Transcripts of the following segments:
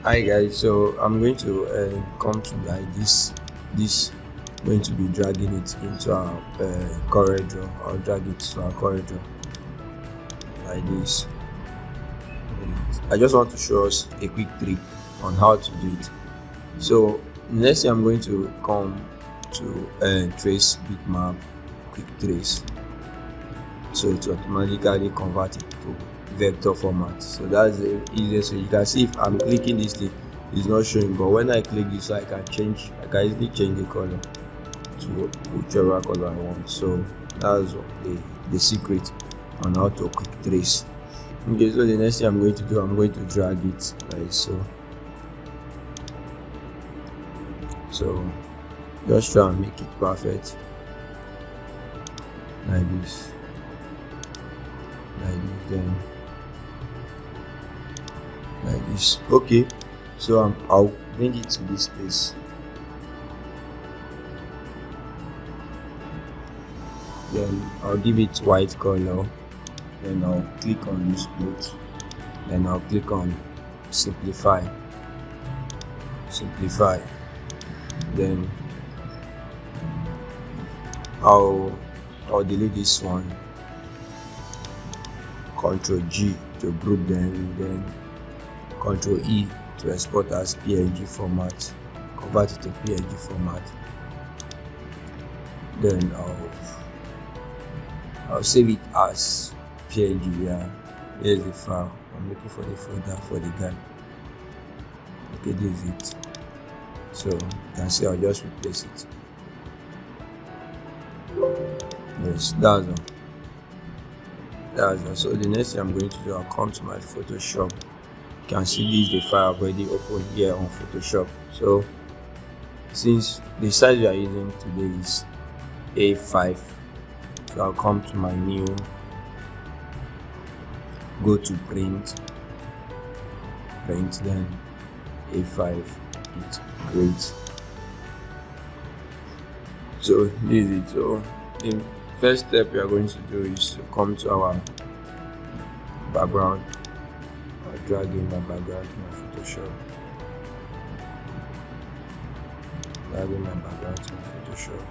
Hi guys, so I'm going to come to like this going to be dragging it into our CorelDraw. I'll drag it to our CorelDraw like this. I just want to show us a quick trick on how to do it. So next thing I'm going to come to trace bitmap quick trace, so it automatically convert it to vector format. So that's the easiest. So you can see if I'm clicking this thing, it's not showing, but when I click this, I can easily change the color to whichever color I want. So that's the secret on how to quick trace. Okay, so the next thing I'm going to do, I'm going to drag it like so. So just try and make it perfect like this, then like this. Okay, so I'll bring it to this place, then I'll give it white color, then I'll click on this plot, then I'll click on simplify, then I'll delete this one, Ctrl G to group them, then Ctrl E to export as PNG format, convert it to PNG format. Then I'll save it as PNG. Yeah, here's the file. I'm looking for the folder for the guy. Okay, this is it. So you can see I'll just replace it. Yes, that's all. So the next thing I'm going to do, I'll come to my Photoshop. You can see this is the file I've already opened here on Photoshop. So since the size we are using today is A5, so I'll come to my new, go to print, then A5, it's great. So this is it. So the first step we are going to do is to come to our background. I'll drag in my background to my Photoshop. Drag in my background to my Photoshop.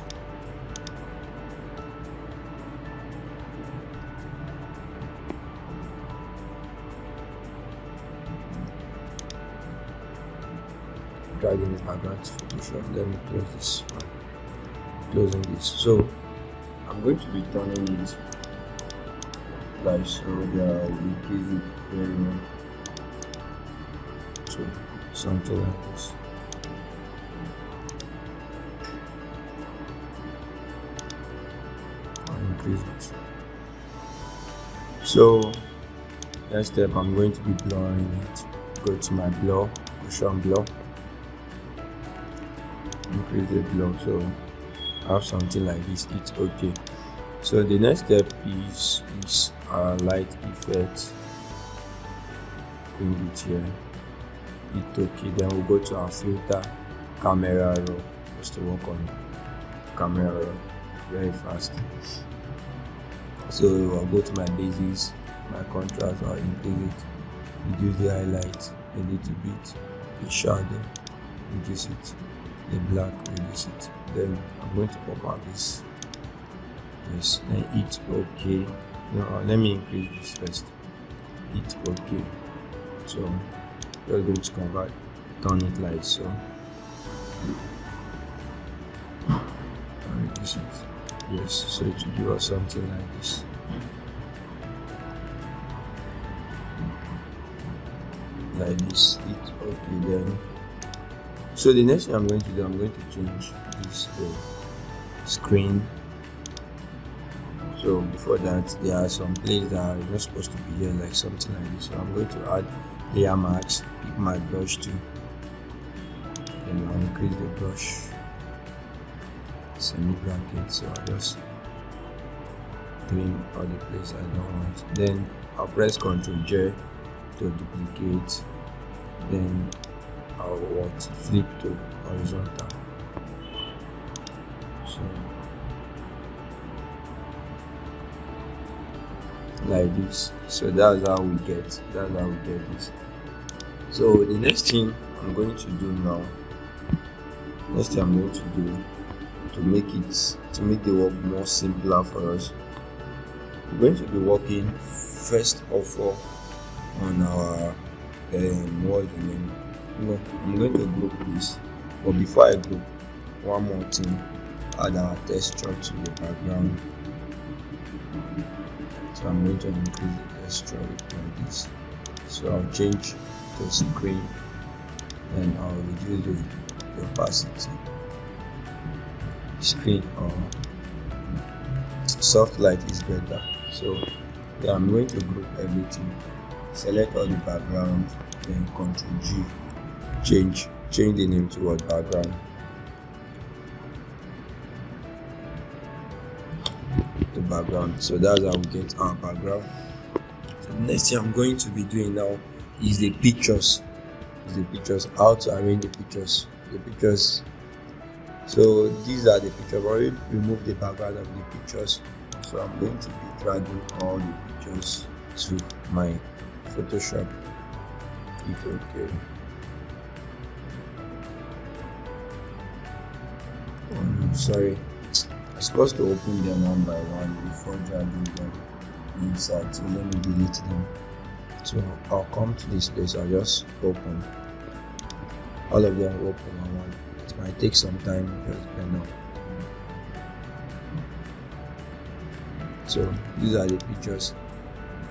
Dragging the background to Photoshop. Let me close this one. Closing this. So I'm going to be turning it like so. Yeah, increase it very well to something like this. I'll increase it. So next step, I'm going to be blurring it. Go to my blur, motion blur, increase the blur, so I have something like this. It's okay. So the next step is light effect. Bring it here. It's okay. Then we'll go to our filter, camera raw, just to work on camera raw very fast. So I'll go to my basics, my contrast, I'll increase it, reduce the highlight a little bit, the shadow, reduce it, the black, reduce it. Then I'm going to pop out this. Yes, then it's okay. No, let me increase this first. It's okay. So we're going to turn it like so. And reduce it. Yes, so it will give us something like this. Like this. It's okay then. So the next thing I'm going to do, I'm going to change this to screen. So before that, there are some places that are not supposed to be here, like something like this. So I'm going to add layer mask, pick my brush too, then I'll increase the brush semi bracket. So I'll just trim all the places I don't want. Then I'll press Ctrl J to duplicate. Then I'll flip to horizontal. So like this. So that's how we get this. So the next thing I'm going to do now, to make the work more simpler for us, we're going to be working first of all on our what's the name? No, I'm going to group this, but before I group, one more thing, add our texture to the background. So I'm going to increase the texture like this. So I'll change the screen and I'll reduce the opacity. Screen or soft light is better. So yeah, I'm going to group everything, select all the background, then Ctrl G, change the name to what background, the background. So that's how we get our background. So the next thing I'm going to be doing now is the pictures. How to arrange the pictures. So these are the pictures. I've already removed the background of the pictures, so I'm going to be dragging all the pictures to my Photoshop. It's okay. Oh no, sorry. I'm supposed to open them one by one before dragging them inside. So let me delete them. So I'll come to this place. I'll just open all of them. Open on one. It might take some time, just bear now. So these are the pictures.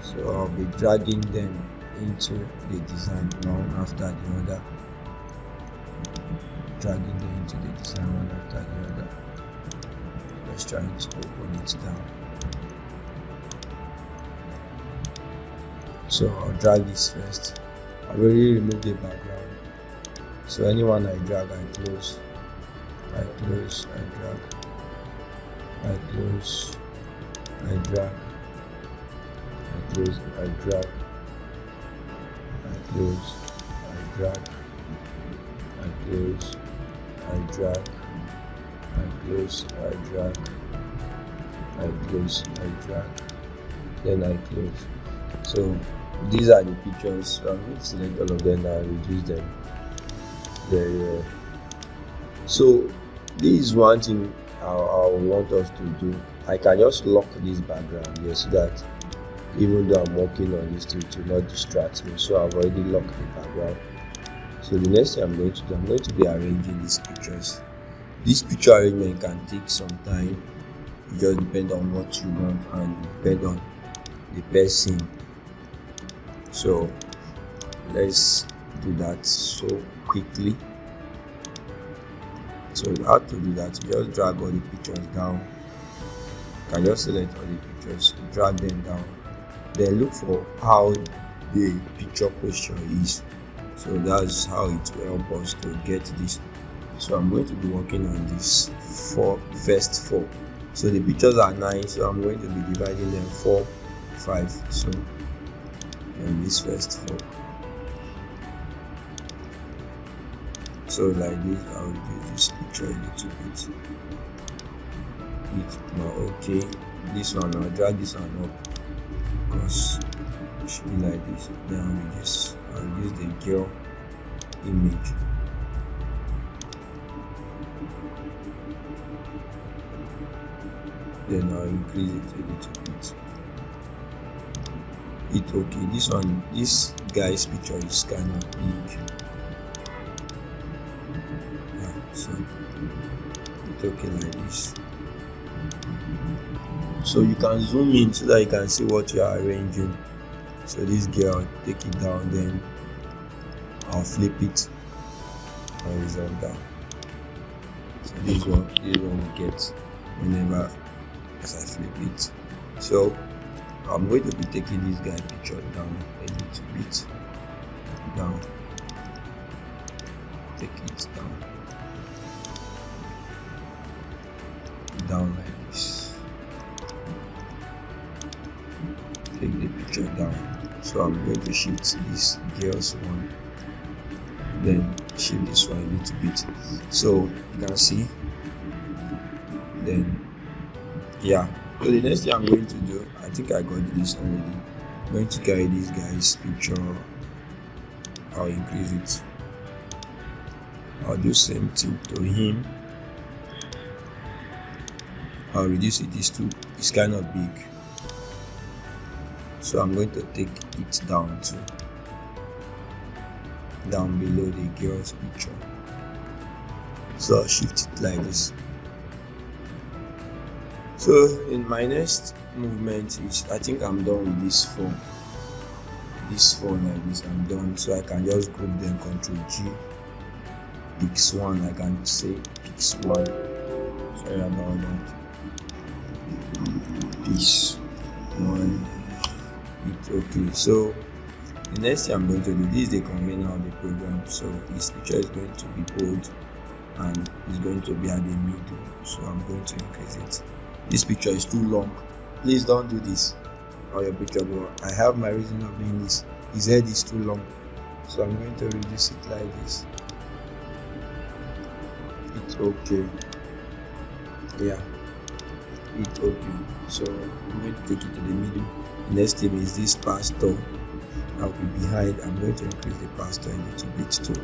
So I'll be dragging them into the design one after the other. Dragging them into the design one after the other. Just trying to open it down. So I'll drag this first. I already removed the background. So anyone I drag, I close, I close, I drag, I close, I drag, I close, I drag, I close, I drag, I close, I drag, I close, I drag, I close, I drag, then I close. So these are the pictures. So I'm going to select all of them and reduce them very well. So this is one thing I want us to do. I can just lock this background here so that even though I'm working on this thing, to not distract me. So I've already locked the background. So the next thing I'm going to do, I'm going to be arranging these pictures. This picture arrangement can take some time. It just depends on what you want and depend on the person. So let's do that so quickly. So how to do that? You just drag all the pictures down. You can just select all the pictures, drag them down, then look for how the picture posture is. So that's how it will help us to get this. So I'm going to be working on this first four. So the pictures are 9, so I'm going to be dividing them 4, 5. So and this first 4. So like this, I'll reduce this picture a little bit. Okay. This one, I'll drag this one up because it should be like this. Then I'll reduce the girl image. Then I'll increase it a little bit. This guy's picture is kind of big. Yeah, so it's okay like this. So you can zoom in so that you can see what you are arranging. So this girl, take it down, then I'll flip it horizontal. So this one we get whenever as I flip it. So I'm going to be taking this guy picture down a little bit. Down. Take it down. Down like this. Take the picture down. So I'm going to shift this girl's one. Then shift this one a little bit. So you can see. Then yeah. So the next thing I'm going to do, I think I got this already. I'm going to carry this guy's picture I'll increase it. I'll do same thing to him. I'll reduce it. It's kind of big, so I'm going to take it down to down below the girl's picture. So I'll shift it like this. So in my next movement is, I think I'm done with this form like this. I'm done, so I can just group them. Ctrl G, pix one. I can say pix one. Sorry about that. Pix one. Okay. So the next thing I'm going to do, this is the convener of the program. So this picture is going to be bold and it's going to be at the middle. So I'm going to increase it. This picture is too long. Please don't do this on your picture, but I have my reason of doing this. His head is too long, so I'm going to reduce it like this. It's okay. Yeah, it's okay. So I'm going to take it to the middle. The next thing is this pastor. I'll be behind. I'm going to increase the pastor a little bit too,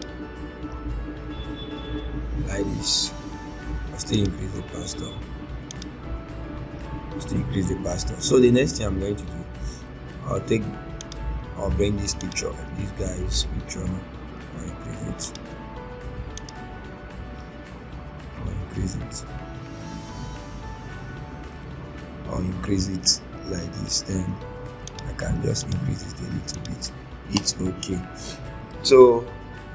like this. I'll still increase the pastor. Increase the pastor. So the next thing I'm going to do, I'll bring this picture, this guy's picture. I'll increase it. I'll increase it like this. Then I can just increase it a little bit. It's okay. So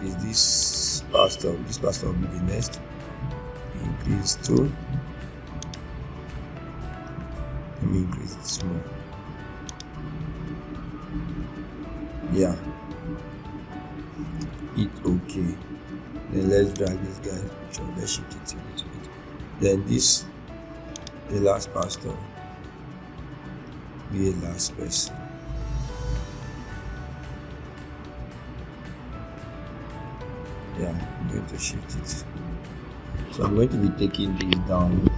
is this pastor? This pastor will be the next. Increase to. Let me increase it small. Yeah, it's okay. Then let's drag this guy's picture. Let's shift it a little bit. Then this, the last pastor, be a last person. Yeah, I'm going to shift it. So I'm going to be taking this down.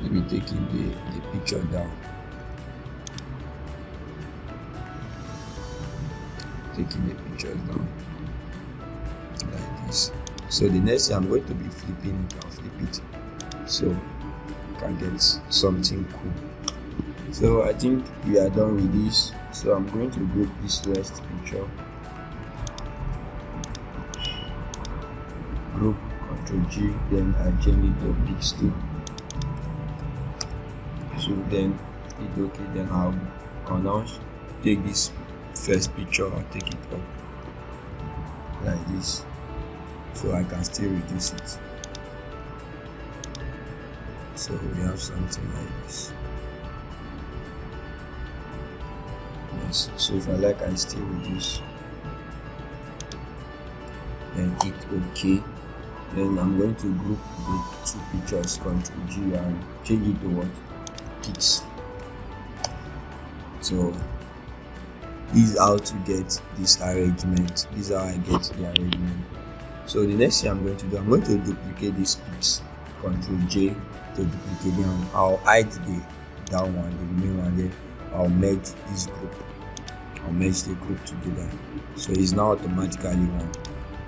Be taking the picture down, taking the pictures down like this. So the next thing I'm going to be flipping it. I'll flip it so you can get something cool. So I think we are done with this. So I'm going to group this last picture. Group, Ctrl G, then I change it to pix 2. So then it's okay. Then I'll now take this first picture. I'll take it up like this, so I can still reduce it. So we have something like this. Yes. So if I like, I still reduce. Then hit OK. Then I'm going to group the two pictures. Ctrl G and change it to what? Pix. So this is how to get this arrangement. This is how I get the arrangement. So the next thing I'm going to do, I'm going to duplicate this pix. Ctrl J to duplicate them. I'll hide the down one, the main one. Then I'll merge this group. I'll merge the group together. So it's now automatically one.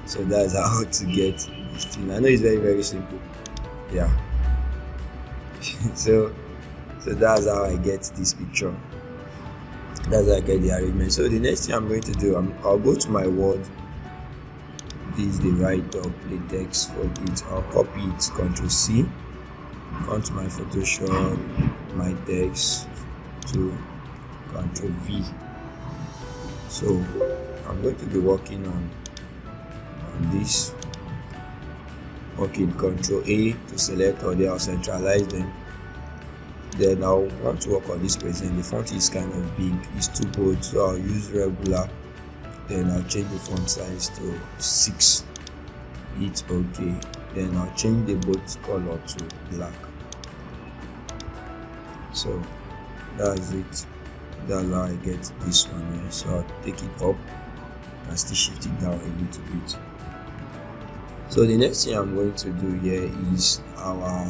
So that's how to get this thing. I know it's very, very simple. Yeah. So that's how I get this picture. That's how I get the arrangement. So the next thing I'm going to do, I'll go to my Word. This is the write up, the text for it. I'll copy it, Ctrl C. Come to my Photoshop, my text to Ctrl V. So I'm going to be working on this. Working Ctrl A to select all. I'll centralize them. Then I'll want to work on this present. The font is kind of big, it's too bold, so I'll use regular. Then I'll change the font size to 6. It's okay. Then I'll change the bold color to black. So that's it. That's how I get this one here. So I'll take it up and still shift it down a little bit. So the next thing I'm going to do here is our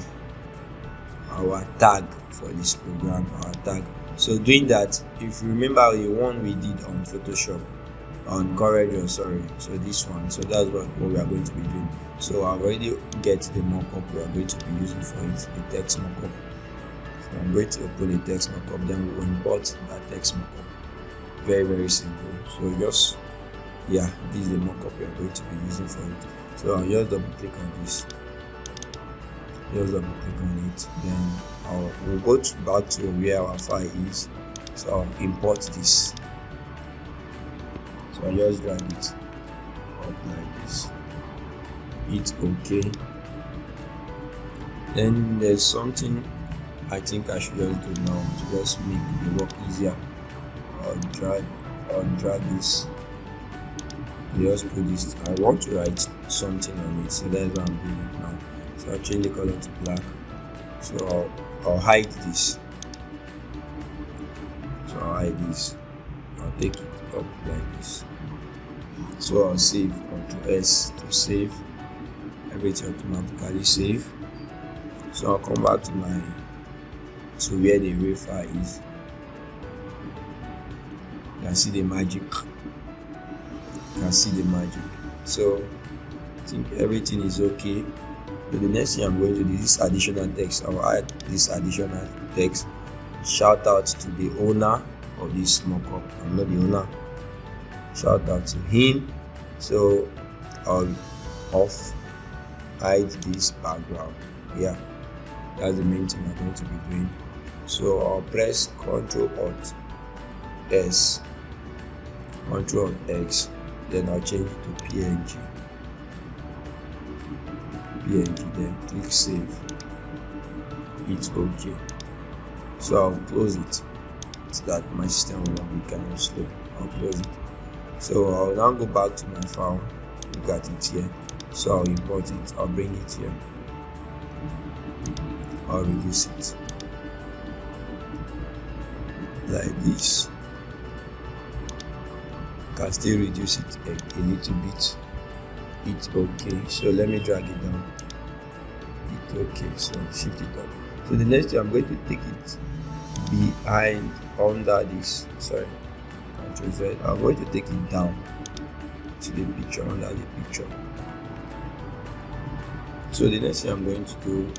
tag for this program, our tag. So doing that, if you remember the one we did on Photoshop, on CorelDraw, sorry. So this one, so that's what we are going to be doing. So I've already get the markup we are going to be using for it, the text markup. So I'm going to open the text markup, then we will import that text markup. Very simple. So just, yeah, this is the markup we are going to be using for it. So I'll just double click on this, just double click on it, then we'll go back to where our file is. So I'll import this. So I just drag it up like this, hit OK. Then there's something I think I should just do now to just make the work easier. I'll drag this, just put this. I want to write something on it, so that's what I'm doing it now. So I'll change the color to black. So I'll hide this. So I'll hide this. I'll take it up like this. So I'll save, Ctrl S to save. Everything automatically save. So I'll come back to where the array file is. You can see the magic. You can see the magic. So I think everything is okay. So the next thing I'm going to do is this additional text. I'll add this additional text. Shout out to the owner of this markup. I'm not the owner. Shout out to him. So I'll hide this background. Yeah, that's the main thing I'm going to be doing. So I'll press Ctrl Alt S, Ctrl Alt X, then I'll change it to PNG, then click save, hit OK. So I'll close it so that my system will not be kind of slow. I'll close it. So I'll now go back to my file, look at it here. So I'll import it, I'll bring it here, I'll reduce it like this. Can still reduce it a little bit. It's okay. So let me drag it down. It's okay. So shift it up. So the next thing, I'm going to take it behind under this. Sorry, Ctrl Z. I'm going to take it down to the picture, under the picture. So the next thing I'm going to do,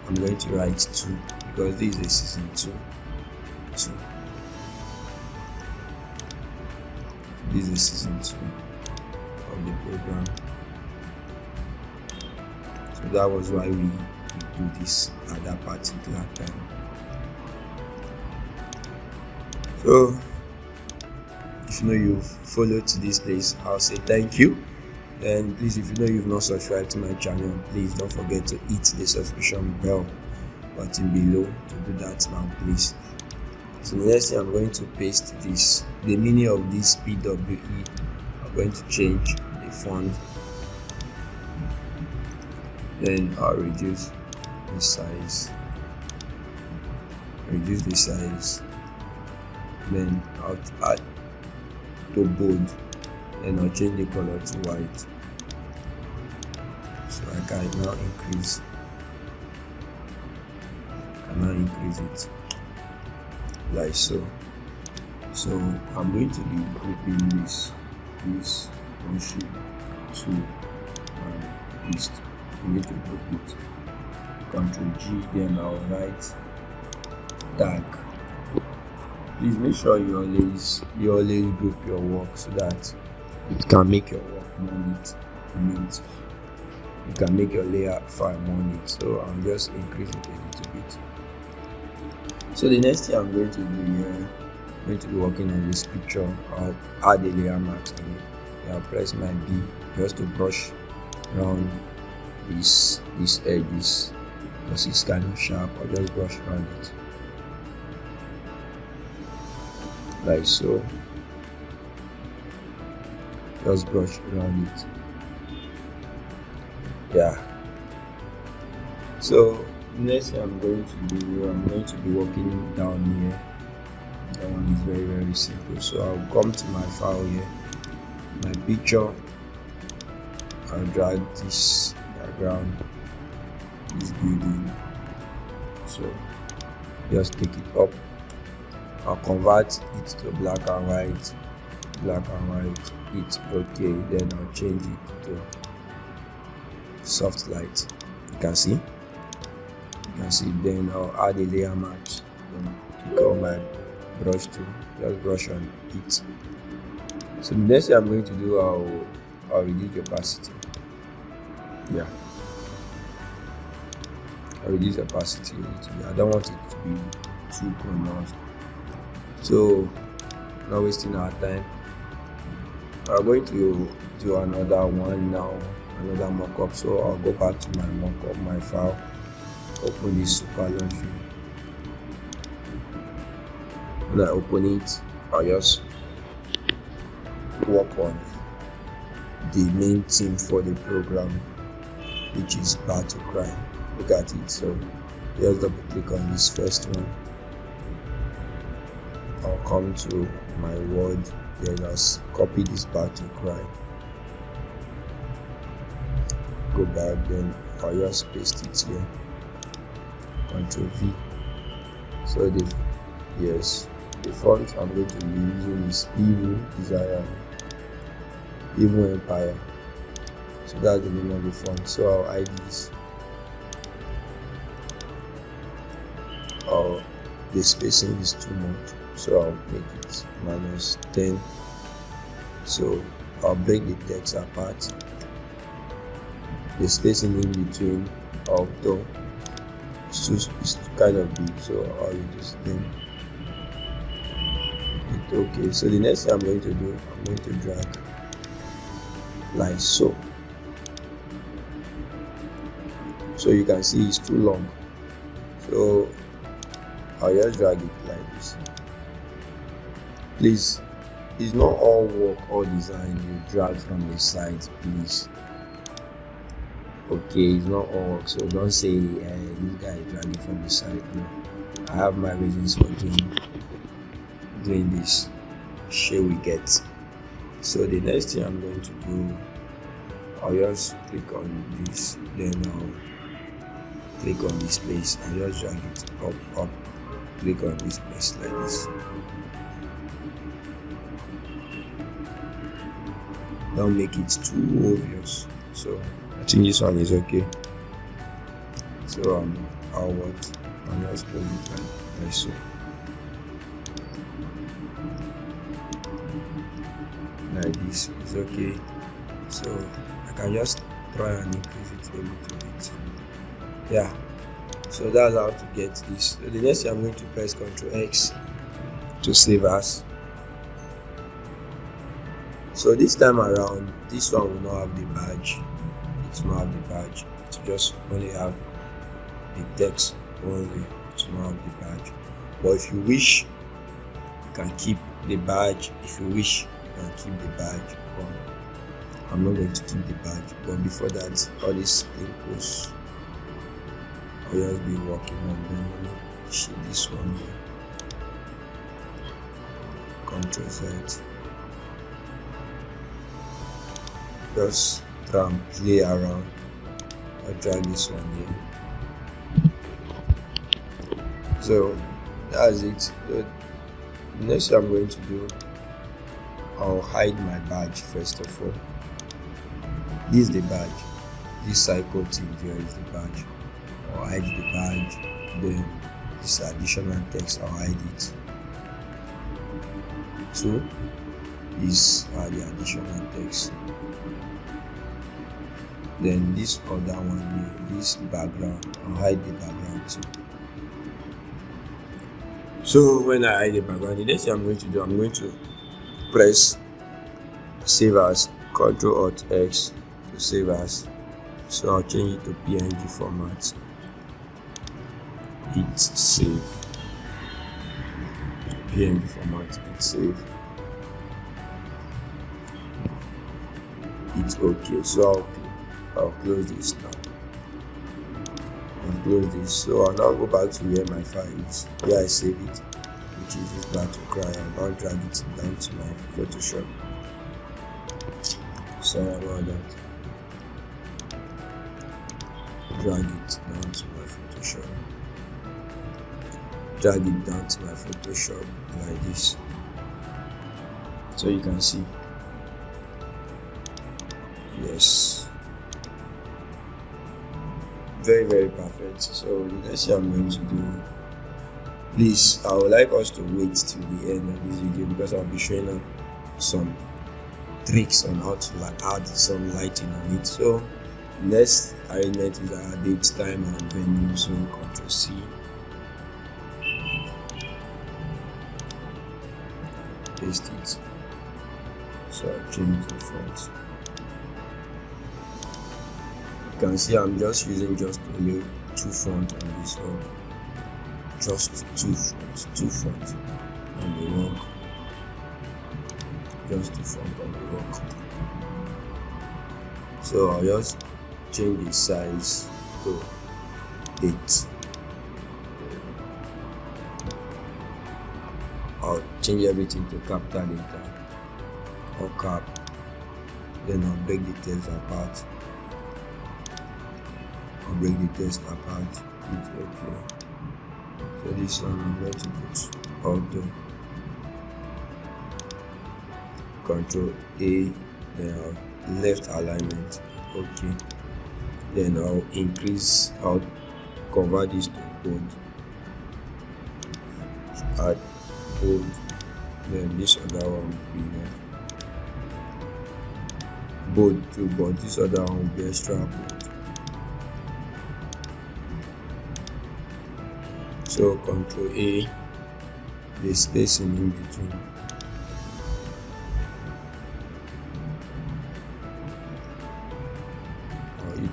I'm going to write 2 because this is the season 2. This is season 2 of the program. So that was why we do this at that particular time. So if you know you've followed to this place, I'll say thank you. And please, if you know you've not subscribed to my channel, please don't forget to hit the subscription bell button below to do that now, please. So the next thing, I'm going to paste this, the meaning of this PWE. I'm going to change the font, then I'll reduce the size, then I'll add to bold, then I'll change the color to white. So I can now increase it like so. So I'm going to be grouping this 1, 2, and this. I'm going to group it. Ctrl G, then I'll write tag. Please make sure you always group your work so that it can make your work more neat. You can make your layout file more neat. So I'll just increase it a little bit. So the next thing I'm going to do here, I'm going to be working on this picture. I'll add a layer mask in it. I'll press my B just to brush around these edges because it's kind of sharp. I'll just brush around it like so. Just brush around it. Yeah. So next thing I'm going to do, I'm going to be working down here. That one is very simple. So I'll come to my file here, my picture. I'll drag this background, this building. So just take it up. I'll convert it to black and white. black and white. It's okay. Then I'll change it to soft light. You can see. Then I'll add a layer mask. Then click on my brush tool. Just brush on it. So the next thing I'm going to do, I'll reduce the opacity. Yeah, I'll reduce the opacity a little bit. I don't want it to be too pronounced. So, not wasting our time, I'm going to do another one now, another mockup. So I'll go back to my mockup, my file, open this super long view. When I open it, I'll just work on the main theme for the program, which is battle cry. Look at it. So just double click on this first one. I'll come to my word, then I'll copy this battle cry, go back, then I'll just paste it here, Ctrl V. So the font I'm going to be using is Evil Empire. So that's the name of the font. So I'll hide this. The spacing is too much, so I'll make it -10. So I'll break the text apart. The spacing in between, although it's kind of big, so I'll reduce them. Okay, so the next thing I'm going to do, I'm going to drag like so. So you can see it's too long, so I'll just drag it like this. Please, it's not all work or design you drag from the side, please. Okay, it's not all work, so don't say this guy is dragging from the side. No, I have my reasons for doing this. Share we get. So the next thing I'm going to do, I'll just click on this, then I'll click on this place and just drag it up, click on this place like this. Don't make it too obvious. So I think this one is okay. So I'll just put it like so. Like this is okay. So I can just try and increase it a little bit. Yeah, so that's how to get this. So the next thing I'm going to press Ctrl X to save as. So this time around, this one will not have the badge. It will not have the badge. It will just only have the text only. It will not have the badge. But if you wish, you can keep the badge. If you wish, you can keep the badge. But I'm not going to keep the badge. But before that, all these wrinkles, I'll just be working on them. Let me shift this one here. Ctrl Z. Just try and play around. I'll drag this one here. So that's it. So the next thing I'm going to do, I'll hide my badge first of all. This is the badge. This cycle thing there is the badge. I'll hide the badge. Then this additional text, I'll hide it. So these are the additional text. Then this other one here, this background, I'll hide the background too. So when I hide the background, the next thing I'm going to do, I'm going to press save as, Ctrl Alt X to save as. So I'll change it to PNG format. Hit save. PNG format, hit save. It's okay. So I'll close this now. I'll close this. So I'll now go back to where my file is, where I save it, which is this battle cry. I'll now drag it down to my Photoshop. Sorry about that. Drag it down to my Photoshop. Drag it down to my Photoshop like this. So you can see, yes, very perfect. So the next thing I'm going to do, please, I would like us to wait till the end of this video because I'll be showing up some tricks on how to add some lighting on it. So next arrangement is our date, time, and venue. So Ctrl C, paste it. So I'll change the font. You can see I'm just using just only 2 fonts on this one. Just 2 fonts on the rock. Just 2 fonts on the rock. So I'll just change the size to 8. I'll change everything to capital letter or cap. Then I'll break the text apart. It's okay. So this one I'm going to put auto. Ctrl A, then I'll left alignment. Okay. Then I'll convert this to bold. Add bold. Then this other one will be bold too, but this other one will be extra bold. So Ctrl A, the spacing in between.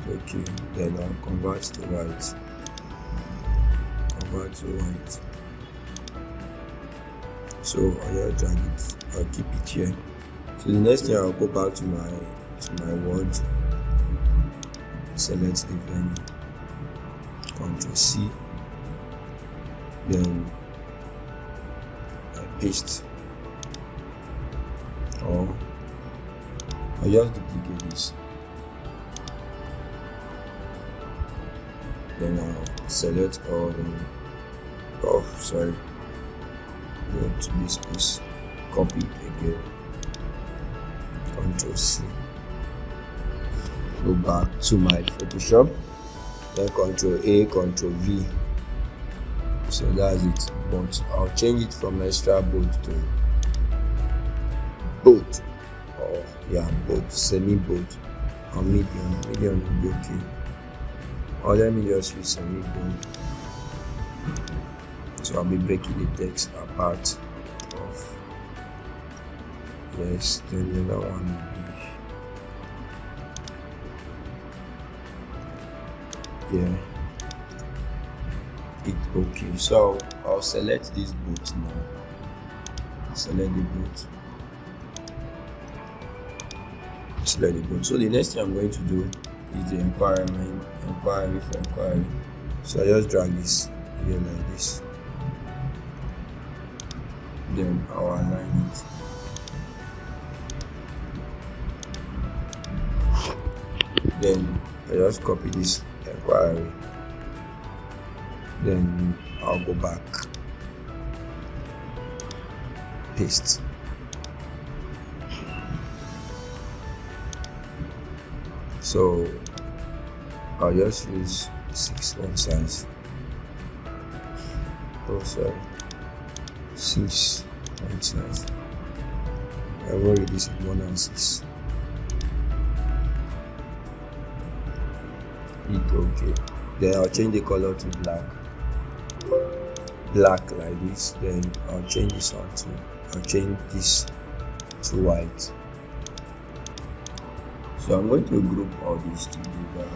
Okay, then I'll convert to white. So I'll drag it. I'll keep it here. So the next thing, I'll go back to my word. Select the venue. Ctrl C. Then I paste. Or I'll just duplicate this. Then I'll select all go to this place, copy again, Ctrl C, go back to my Photoshop, then Ctrl A, Ctrl V. So that's it, but I'll change it from extra bold to bold, bold, semi bold, or medium will be okay. Or let me just use semi-bold. So I'll be breaking the text apart of, yes, then the other one will be, okay. So I'll select this boot now. Select the boot. So the next thing I'm going to do is the inquiry for inquiry. So I just drag this here like this. Then I'll align it. Then I just copy this inquiry. Then I'll go back. Paste. So I'll just use 6 font size. 6 font size. I will reduce it more than 6. Okay. Then I'll change the color to black like this. Then I'll change this one I'll change this to white. So I'm going to group all these together.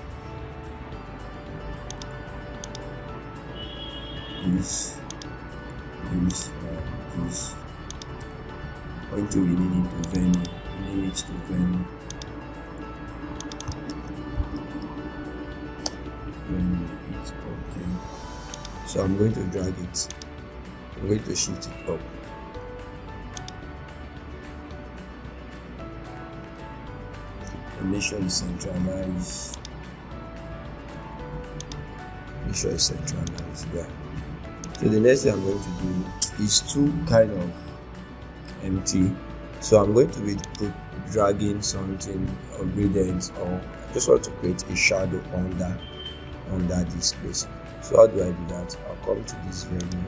This. I'm going to rename it to venue. Rename it to venue. It's okay. So I'm going to drag it. I'm going to shift it up. And make sure it's centralized. Yeah. So the next thing I'm going to do is to kind of empty So I'm going to be dragging something or gradient, or I just want to create a shadow under this place. So how do I do that? I'll come to this venue,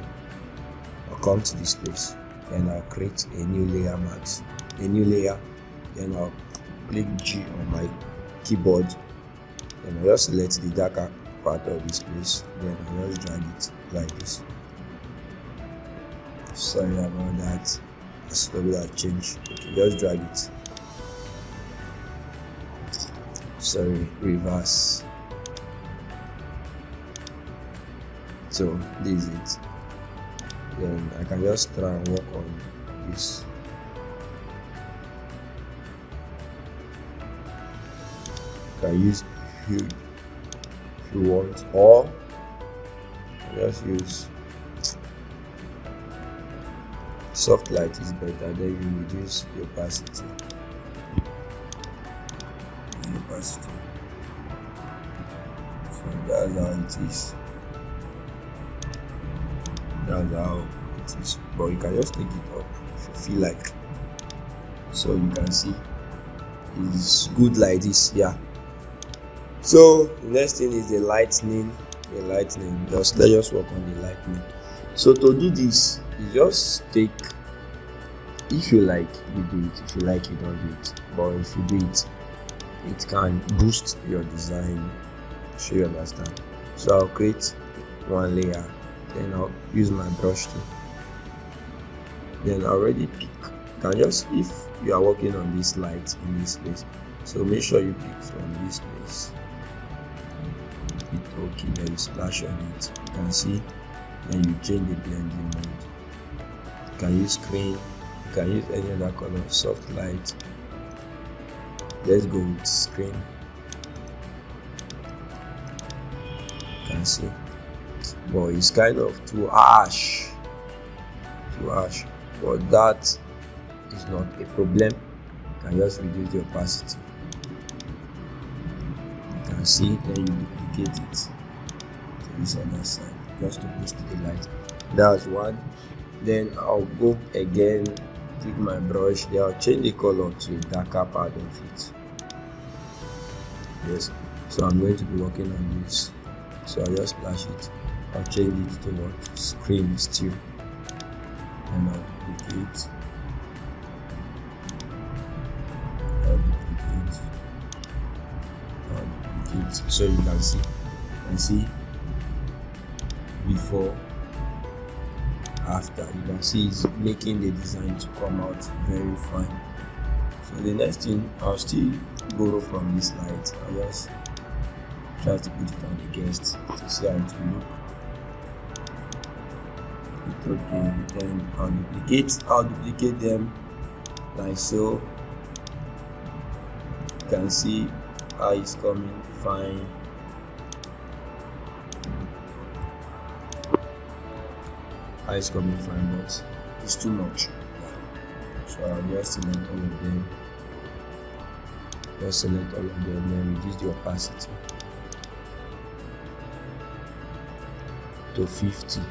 I'll come to this place, and I'll create a new layer mask, a new layer, then I'll click G on my keyboard, and I'll just select the darker part of this place, then I'll just drag it like this. Sorry about that, let's do that change. Okay, just drag it. Sorry, reverse. So this is it. Then I can just try and work on this. You can use hue if you want, or just use soft light is better. Then you reduce the opacity. So that's how it is. That's how it is. But you can just take it up if you feel like. So you can see it's good like this. Yeah. So the next thing is the lightning. Let's just work on the lightning. So to do this, you just take, if you like, you do it. If you like, you don't do it. But if you do it, it can boost your design. So you understand. So I'll create one layer, then I'll use my brush tool. Then I'll already pick. You can just, if you are working on this light in this place, so make sure you pick from this place. Hit OK, then you splash on it. You can see. Then you change the blending mode. You can use green. You can use any other color. Soft light. Let's go with screen. You can see, but it's kind of too harsh, but that is not a problem. You can just reduce the opacity. You can see, then you duplicate it to this other side just to boost the light. That's one. Then I'll go again, take my brush, then I'll change the color to a darker part of it. Yes, so I'm going to be working on this. So I'll just splash it. I'll change it to what? Screen still. And I'll duplicate. So you can see before, after. You can see it's making the design to come out very fine. So the next thing, I'll still borrow from this light. I'll just try to put it on the guest to see how it will look. It's okay. Then I'll duplicate them like so. You can see how it's coming fine. How it's coming fine, but it's too much. So I'll just select all of them. Then reduce the opacity to 50.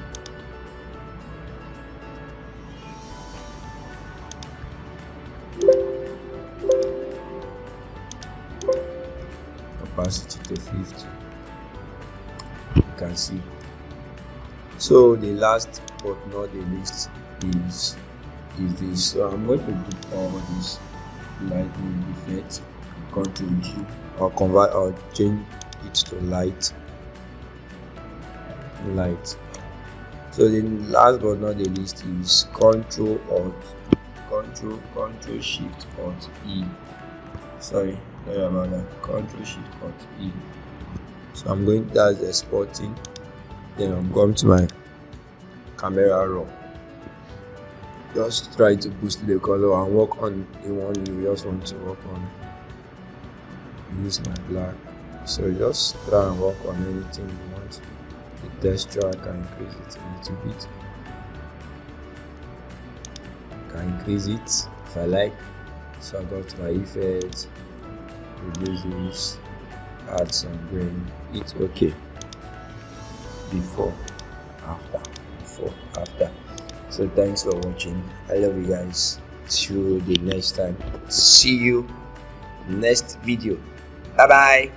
Opacity to 50. You can see. So the last but not the least is this. So I'm going to do all this lightning effect. Ctrl G, or change it to light. So the last but not the least is Ctrl Shift Alt E. Sorry about that. Ctrl Shift Alt E. So that's exporting. Then I'm going to my camera raw. Just try to boost the color and work on the one you just want to work on. Use my black. So just try and work on anything you want. The texture, I can increase it a little bit. I can increase it if I like. So I got my effects, reduce this, add some grain. It's okay. Before, after. So thanks for watching. I love you guys. till the next time. See you next video. Bye bye.